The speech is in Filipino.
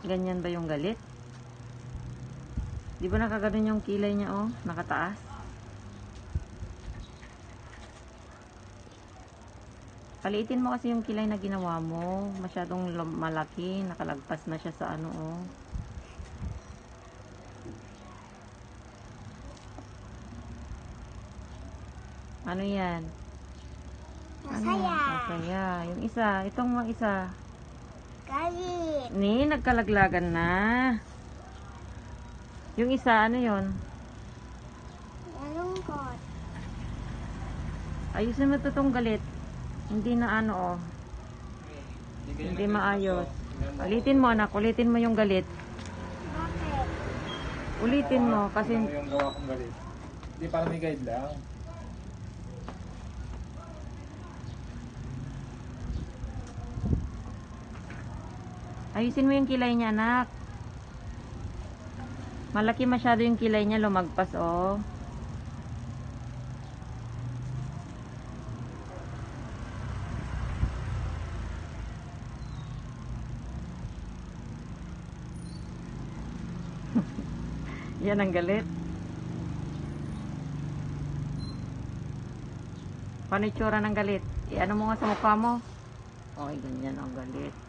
Ganyan ba yung galit? Di ba nakaganon yung kilay niya, oh? Nakataas. Paliitin mo kasi yung kilay na ginawa mo. Masyadong malaki. Nakalagpas na siya sa ano, oh. Ano yan? Masaya. Ano? Masaya. Yung isa. Itong mga isa. Galit. Ni, nagkalaglagan na. Yung isa, ano yon? Malungkot. Ayusin mo ito tong galit. Hindi na ano, oh. Hindi maayos. Ulitin mo, anak. Ulitin mo yung galit. Bakit? Ulitin mo kasi Tingnan mo yung gawa kong galit. Hindi, para may guide lang. ayusin mo yung kilay niya, anak. Malaki masyado yung kilay niya, lumagpas, oh. Yan ang galit. Paano itsura ng galit? I-ano mo nga sa mukha mo? Okay, ganyan ang galit.